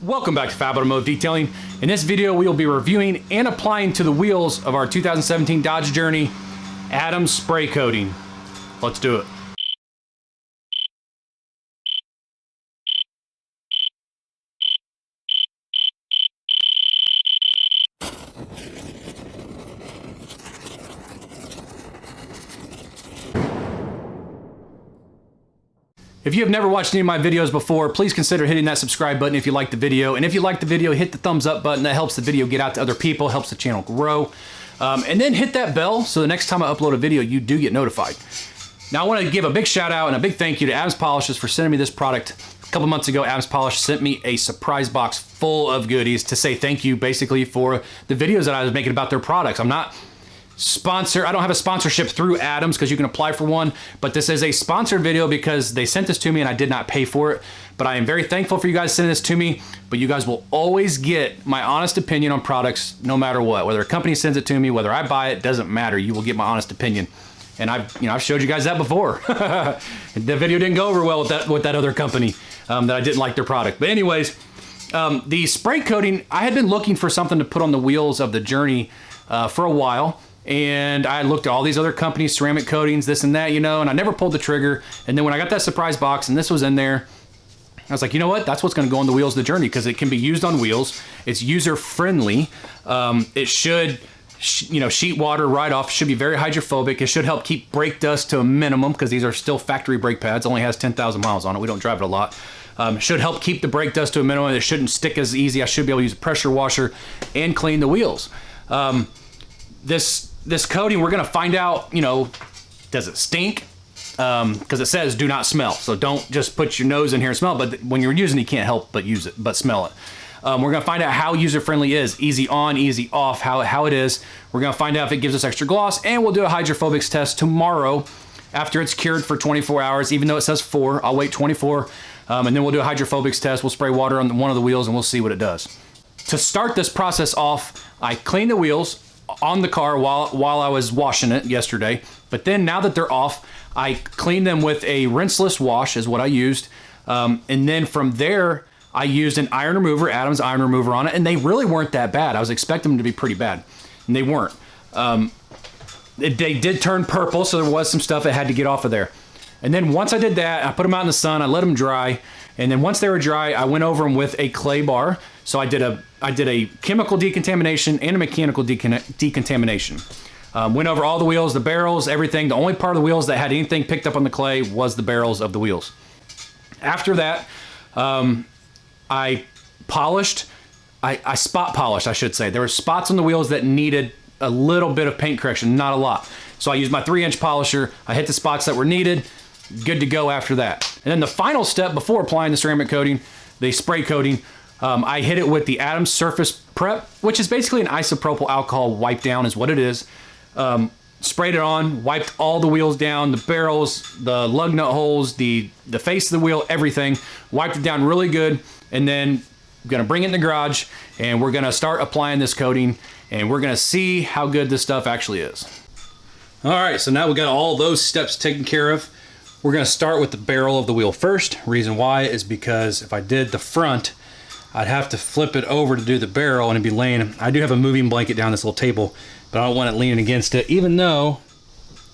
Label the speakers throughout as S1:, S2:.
S1: Welcome back to FAB Automotive Detailing. In this video, we will be reviewing and applying to the wheels of our 2017 Dodge Journey Adams spray coating. Let's do it. If you have never watched any of my videos before, please consider hitting that subscribe button if you like the video. And if you like the video, hit the thumbs up button. That helps the video get out to other people, helps the channel grow. And then hit that bell so the next time I upload a video, you do get notified. Now I want to give a big shout out and a big thank you to Adams Polishes for sending me this product. A couple months ago, Adams Polish sent me a surprise box full of goodies to say thank you basically for the videos that I was making about their products. I don't have a sponsorship through Adams because you can apply for one, but this is a sponsored video because they sent this to me and I did not pay for it. But I am very thankful for you guys sending this to me, but you guys will always get my honest opinion on products no matter what. Whether a company sends it to me, whether I buy it, doesn't matter. You will get my honest opinion. And I've showed you guys that before. The video didn't go over well with that other company that I didn't like their product. But anyways, the spray coating, I had been looking for something to put on the wheels of the Journey for a while. And I looked at all these other companies, ceramic coatings, this and that, and I never pulled the trigger. And then when I got that surprise box and this was in there, I was like, you know what? That's what's going to go on the wheels of the Journey because it can be used on wheels. It's user friendly. It should, sheet water right off. Should be very hydrophobic. It should help keep brake dust to a minimum because these are still factory brake pads. Only has 10,000 miles on it. We don't drive it a lot. Should help keep the brake dust to a minimum. It shouldn't stick as easy. I should be able to use a pressure washer and clean the wheels. This coating, we're gonna find out, does it stink? Because it says do not smell. So don't just put your nose in here and smell it, but when you're using it, you can't help but smell it. We're gonna find out how user-friendly it is, easy on, easy off, how it is. We're gonna find out if it gives us extra gloss, and we'll do a hydrophobics test tomorrow after it's cured for 24 hours, even though it says 4, I'll wait 24, and then we'll do a hydrophobics test. We'll spray water on one of the wheels and we'll see what it does. To start this process off, I clean the wheels on the car while I was washing it yesterday. But then now that they're off, I cleaned them with a rinseless wash is what I used. And then from there, I used an iron remover, Adams iron remover on it, and they really weren't that bad. I was expecting them to be pretty bad, and they weren't. They did turn purple, so there was some stuff that had to get off of there. And then once I did that, I put them out in the sun, I let them dry, and then once they were dry, I went over them with a clay bar. So I did a chemical decontamination and a mechanical decontamination. Went over all the wheels, the barrels, everything. The only part of the wheels that had anything picked up on the clay was the barrels of the wheels. After that, I polished. I spot polished, I should say. There were spots on the wheels that needed a little bit of paint correction, not a lot. So I used my 3-inch polisher. I hit the spots that were needed. Good to go after that. And then the final step before applying the ceramic coating, the spray coating, I hit it with the Adams Surface Prep, which is basically an isopropyl alcohol wipe down is what it is. Sprayed it on, wiped all the wheels down, the barrels, the lug nut holes, the face of the wheel, everything. Wiped it down really good, and then I'm gonna bring it in the garage and we're gonna start applying this coating and we're gonna see how good this stuff actually is. All right, so now we got all those steps taken care of. We're gonna start with the barrel of the wheel first. Reason why is because if I did the front, I'd have to flip it over to do the barrel and it'd be laying. I do have a moving blanket down this little table, but I don't want it leaning against it, even though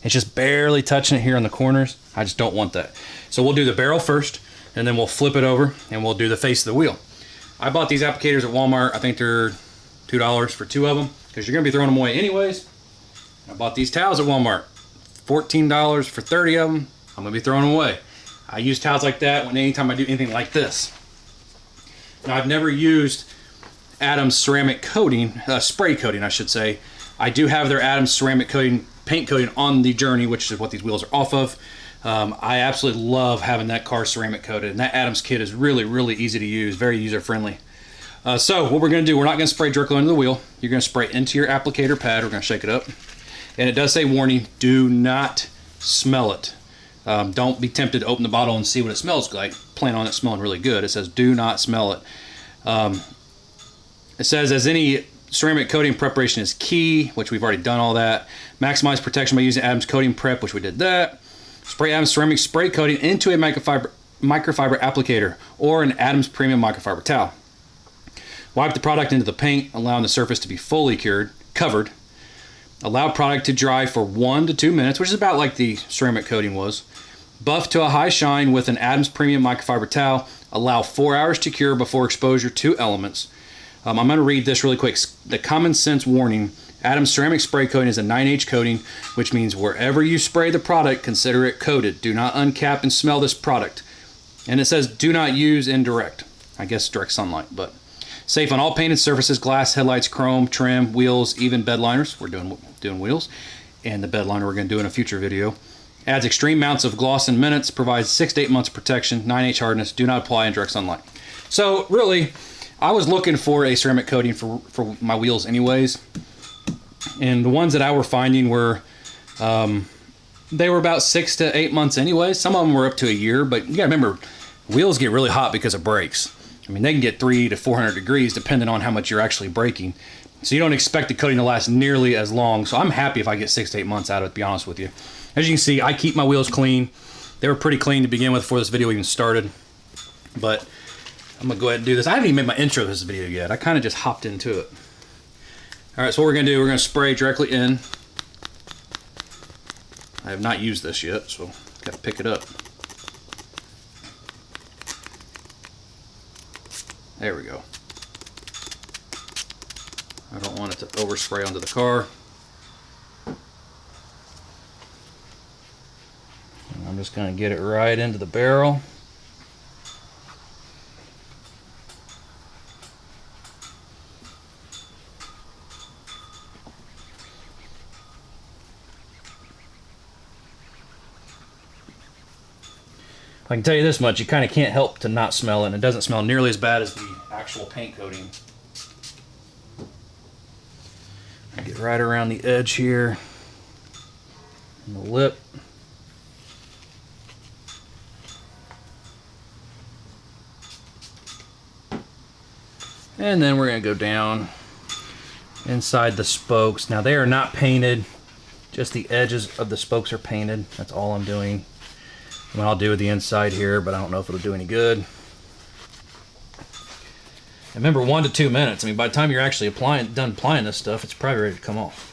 S1: it's just barely touching it here on the corners. I just don't want that. So we'll do the barrel first, and then we'll flip it over and we'll do the face of the wheel. I bought these applicators at Walmart. I think they're $2 for 2 of them because you're gonna be throwing them away anyways. I bought these towels at Walmart, $14 for 30 of them. I'm gonna be throwing them away. I use towels like that anytime I do anything like this. Now, I've never used Adams ceramic coating, spray coating, I should say. I do have their Adams ceramic coating, paint coating on the Journey, which is what these wheels are off of. I absolutely love having that car ceramic coated, and that Adams kit is really, really easy to use, very user-friendly. So what we're gonna do, we're not gonna spray directly into the wheel. You're gonna spray into your applicator pad. We're gonna shake it up. And it does say warning, do not smell it. Don't be tempted to open the bottle and see what it smells like. Plan on it smelling really good. It says do not smell it. It says as any ceramic coating preparation is key, which we've already done all that. Maximize protection by using Adams coating prep, which we did that. Spray Adams ceramic spray coating into a microfiber applicator or an Adams premium microfiber towel. Wipe the product into the paint, allowing the surface to be fully covered. Allow product to dry for 1 to 2 minutes, which is about like the ceramic coating was. Buff to a high shine with an Adams Premium microfiber towel. Allow 4 hours to cure before exposure to elements. I'm going to read this really quick. The common sense warning. Adams ceramic spray coating is a 9H coating, which means wherever you spray the product, consider it coated. Do not uncap and smell this product. And it says do not use indirect. I guess direct sunlight, but safe on all painted surfaces, glass, headlights, chrome, trim, wheels, even bed liners. We're doing wheels. And the bed liner we're going to do in a future video. Adds extreme amounts of gloss in minutes, provides 6 to 8 months of protection, 9H hardness, do not apply in direct sunlight. So really, I was looking for a ceramic coating for my wheels anyways. And the ones that I were finding were, they were about 6 to 8 months anyways. Some of them were up to a year, but you gotta remember, wheels get really hot because of brakes. I mean, they can get 300 to 400 degrees depending on how much you're actually braking. So you don't expect the coating to last nearly as long. So I'm happy if I get 6 to 8 months out of it, to be honest with you. As you can see, I keep my wheels clean. They were pretty clean to begin with before this video even started. But I'm gonna go ahead and do this. I haven't even made my intro to this video yet. I kind of just hopped into it. All right, so what we're gonna do, we're gonna spray directly in. I have not used this yet, so gotta pick it up. There we go. I don't want it to overspray onto the car. And I'm just gonna get it right into the barrel. I can tell you this much, you kind of can't help to not smell it, and it doesn't smell nearly as bad as the actual paint coating. Get right around the edge here, and the lip. And then we're going to go down inside the spokes. Now they are not painted, just the edges of the spokes are painted. That's all I'm doing. I mean, I'll do the inside here, but I don't know if it'll do any good. And remember, 1 to 2 minutes. I mean, by the time you're actually done applying this stuff, it's probably ready to come off.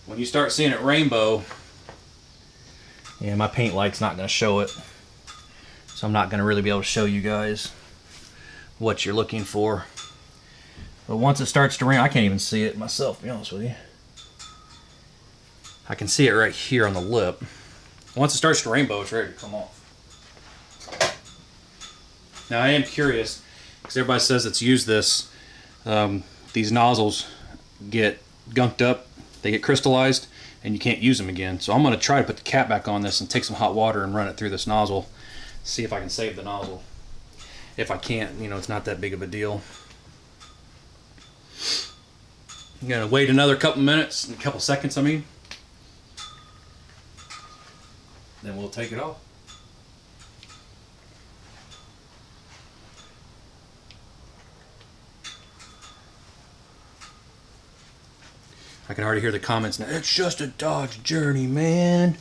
S1: When you start seeing it rainbow, yeah, my paint light's not going to show it. So I'm not going to really be able to show you guys what you're looking for. But once it starts to rain, I can't even see it myself, to be honest with you. I can see it right here on the lip. Once it starts to rainbow, it's ready to come off. Now I am curious, because everybody says that's used this, these nozzles get gunked up, they get crystallized, and you can't use them again. So I'm going to try to put the cap back on this and take some hot water and run it through this nozzle. See if I can save the nozzle. If I can't, you know, it's not that big of a deal. I'm going to wait another couple minutes, a couple seconds I mean. Then we'll take it off. I can already hear the comments now. It's just a Dodge Journey, man.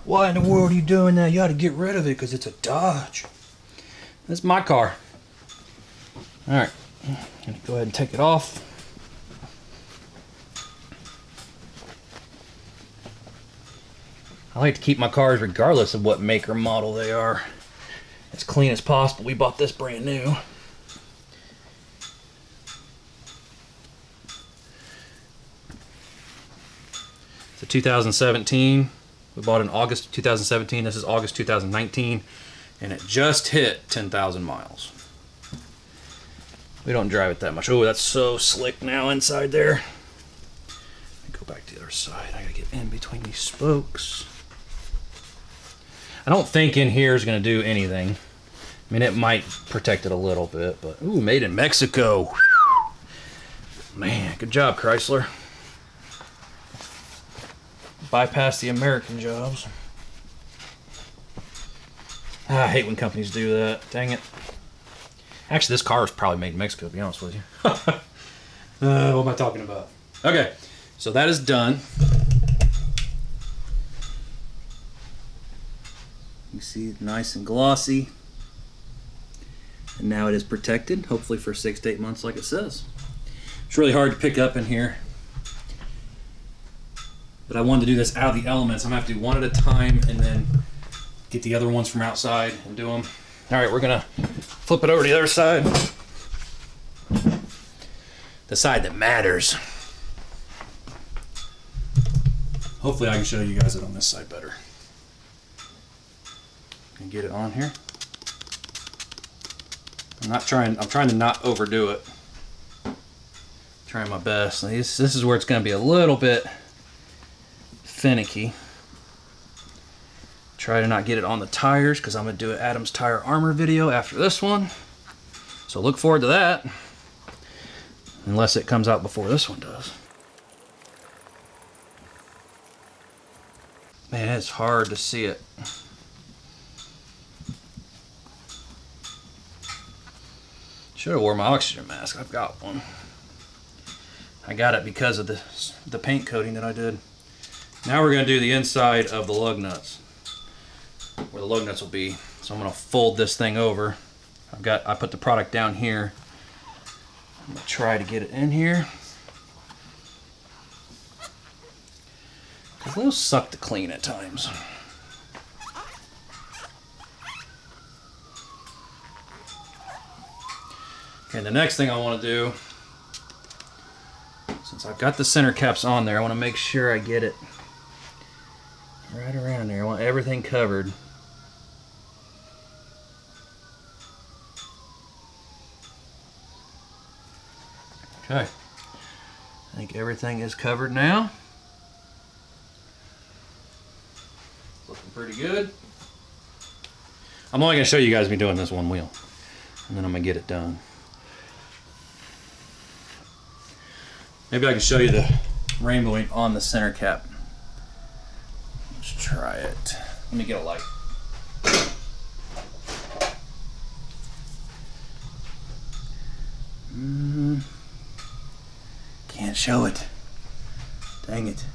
S1: Why in the world are you doing that? You ought to get rid of it because it's a Dodge. That's my car. All right, I'm gonna go ahead and take it off. I like to keep my cars regardless of what make or model they are as clean as possible. We bought this brand new. It's a 2017. We bought it in August of 2017. This is August 2019, and it just hit 10,000 miles. We don't drive it that much. Oh, that's so slick now inside there. Let me go back to the other side. I gotta get in between these spokes. I don't think in here is going to do anything. I mean, it might protect it a little bit, but ooh, made in Mexico. Whew. Man, good job, Chrysler. Bypass the American jobs. I hate when companies do that. Dang it. Actually, this car was probably made in Mexico, to be honest with you. What am I talking about? Okay, so that is done. You can see, nice and glossy. And now it is protected, hopefully for 6 to 8 months like it says. It's really hard to pick up in here, but I wanted to do this out of the elements. I'm gonna have to do one at a time and then get the other ones from outside and do them. All right, we're gonna flip it over to the other side. The side that matters. Hopefully I can show you guys it on this side better. And get it on here. I'm trying to not overdo it. Trying my best. This is where it's going to be a little bit finicky. Try to not get it on the tires because I'm going to do an Adam's Tire Armor video after this one. So look forward to that. Unless it comes out before this one does. Man, it's hard to see it. Should have wore my oxygen mask. I've got one. I got it because of the paint coating that I did. Now we're going to do the inside of the lug nuts, where the lug nuts will be. So I'm going to fold this thing over. I put the product down here. I'm going to try to get it in here. Because those suck to clean at times. Okay, the next thing I want to do, since I've got the center caps on there, I want to make sure I get it right around there. I want everything covered. Okay, I think everything is covered now. Looking pretty good. I'm only going to show you guys me doing this one wheel, and then I'm going to get it done. Maybe I can show you the rainbowing on the center cap. Let's try it. Let me get a light. Can't show it. Dang it.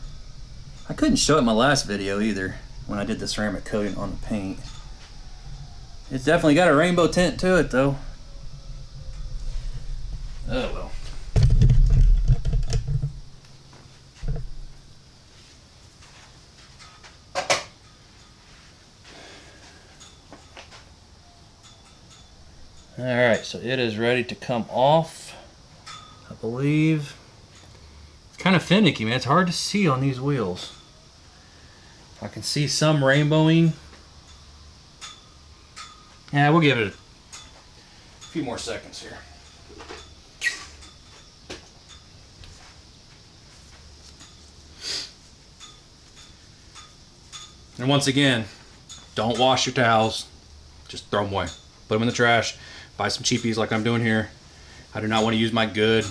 S1: I couldn't show it in my last video either when I did the ceramic coating on the paint. It's definitely got a rainbow tint to it though. Oh well. Alright, so it is ready to come off, I believe. It's kind of finicky, man. It's hard to see on these wheels. I can see some rainbowing. Yeah, we'll give it a few more seconds here. And once again, don't wash your towels. Just throw them away. Put them in the trash. Buy some cheapies like I'm doing here. I do not want to use my good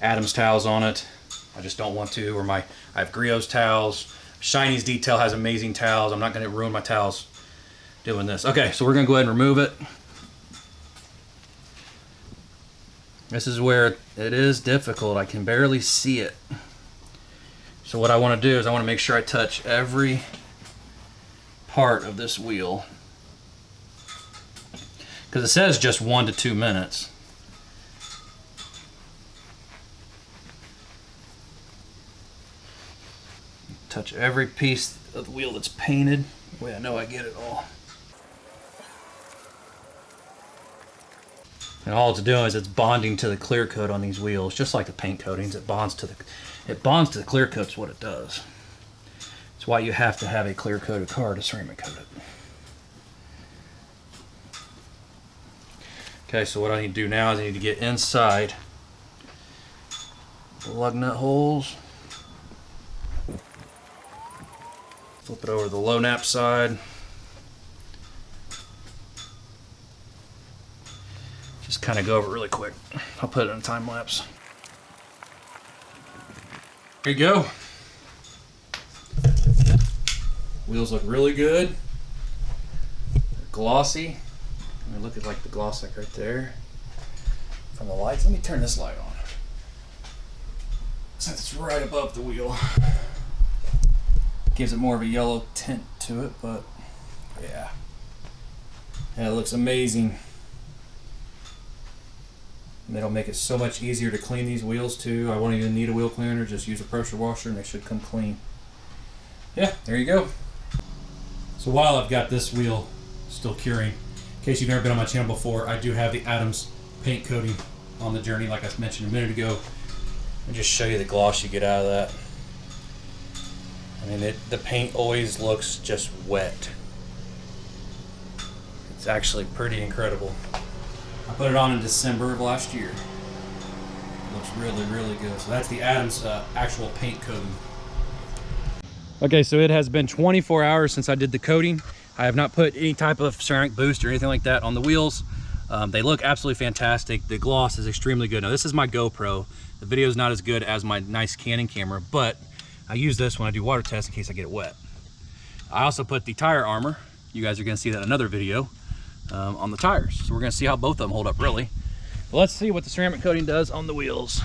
S1: Adam's towels on it. I just don't want to. Or I have Griot's towels. Shiny's Detail has amazing towels. I'm not going to ruin my towels doing this. Okay, so we're going to go ahead and remove it. This is where it is difficult. I can barely see it. So what I want to do is I want to make sure I touch every part of this wheel. Because it says just 1 to 2 minutes. Touch every piece of the wheel that's painted. That way I know I get it all. And all it's doing is it's bonding to the clear coat on these wheels, just like the paint coatings. It bonds to the clear coat's what it does. It's why you have to have a clear coated car to ceramic coat it. Okay, so what I need to do now is I need to get inside the lug nut holes. Flip it over to the low nap side. Just kind of go over it really quick. I'll put it in a time lapse. There you go. Wheels look really good. They're glossy. I mean, look at like the gloss like right there from the lights. Let me turn this light on since it's right above the wheel. Gives it more of a yellow tint to it, but yeah. And it looks amazing. And it'll make it so much easier to clean these wheels too. I won't even need a wheel cleaner, just use a pressure washer and they should come clean. Yeah, there you go. So while I've got this wheel still curing, in case you've never been on my channel before, I do have the Adams paint coating on the journey like I mentioned a minute ago. Let me just show you the gloss you get out of that. I mean, the paint always looks just wet. It's actually pretty incredible. I put it on in December of last year. It looks really, really good. So that's the Adams actual paint coating. Okay, so it has been 24 hours since I did the coating. I have not put any type of ceramic boost or anything like that on the wheels. They look absolutely fantastic. The gloss is extremely good. Now this is my GoPro. The video is not as good as my nice Canon camera, but I use this when I do water tests in case I get it wet. I also put the tire armor. You guys are gonna see that in another video on the tires. So we're gonna see how both of them hold up really. But let's see what the ceramic coating does on the wheels.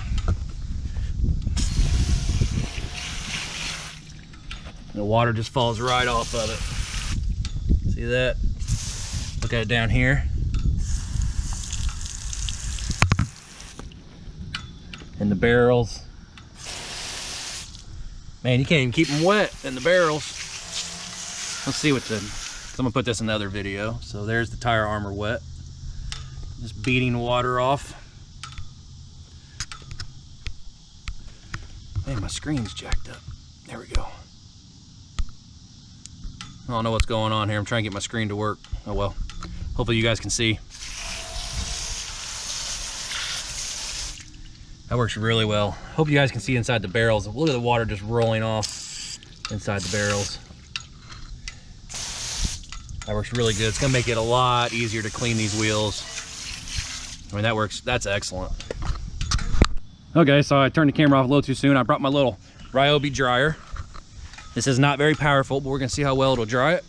S1: The water just falls right off of it. See that? Look at it down here. And the barrels. Man, you can't even keep them wet in the barrels. Let's see what so I'm gonna put this in the other video. So there's the tire armor wet. Just beating water off. Man, my screen's jacked up. There we go. I don't know what's going on here. I'm trying to get my screen to work. Oh well. Hopefully you guys can see. That works really well. Hope you guys can see inside the barrels. Look at the water just rolling off inside the barrels. That works really good. It's gonna make it a lot easier to clean these wheels. I mean, that works, that's excellent. Okay, so I turned the camera off a little too soon. I brought my little Ryobi dryer. This is not very powerful, but we're gonna see how well it'll dry it.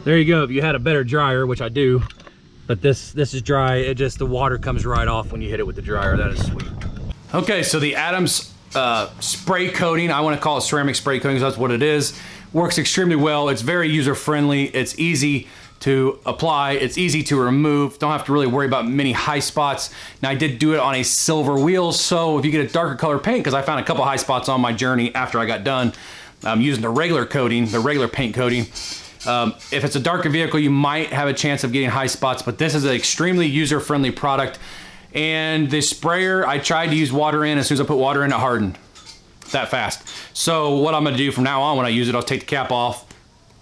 S1: There you go. If you had a better dryer, which I do, but this is dry. It just, the water comes right off when you hit it with the dryer. That is sweet. Okay, so the Adams spray coating, I want to call it ceramic spray coating because that's what it is, works extremely well. It's very user-friendly. It's easy to apply. It's easy to remove. Don't have to really worry about many high spots. Now I did do it on a silver wheel, so if you get a darker color paint, because I found a couple high spots on my journey after I got done using the regular coating, the regular paint coating. If it's a darker vehicle, you might have a chance of getting high spots, but this is an extremely user-friendly product. And the sprayer, I tried to use water in. As soon as I put water in, it hardened that fast. So what I'm gonna do from now on when I use it, I'll take the cap off,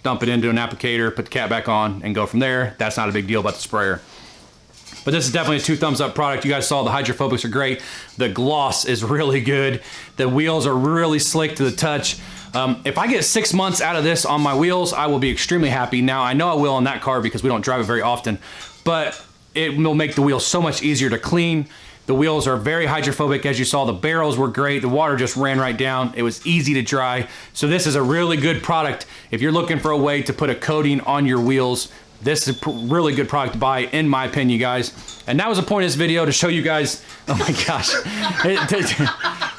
S1: dump it into an applicator, put the cap back on, and go from there. That's not a big deal about the sprayer. But this is definitely a 2 thumbs up product. You guys saw the Hydrophobics are great. The gloss is really good. The wheels are really slick to the touch. If I get 6 months out of this on my wheels, I will be extremely happy. Now, I know I will on that car because we don't drive it very often, but it will make the wheels so much easier to clean. The wheels are very hydrophobic. As you saw, the barrels were great. The water just ran right down. It was easy to dry. So this is a really good product. If you're looking for a way to put a coating on your wheels, this is a really good product to buy, in my opinion, you guys. And that was the point of this video, to show you guys, oh my gosh,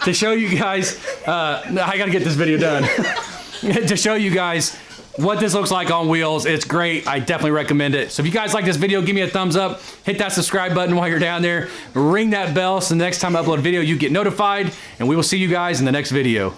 S1: to show you guys, I gotta get this video done, to show you guys what this looks like on wheels. It's great. I definitely recommend it. So if you guys like this video, give me a thumbs up, hit that subscribe button while you're down there, ring that bell so the next time I upload a video, you get notified, and we will see you guys in the next video.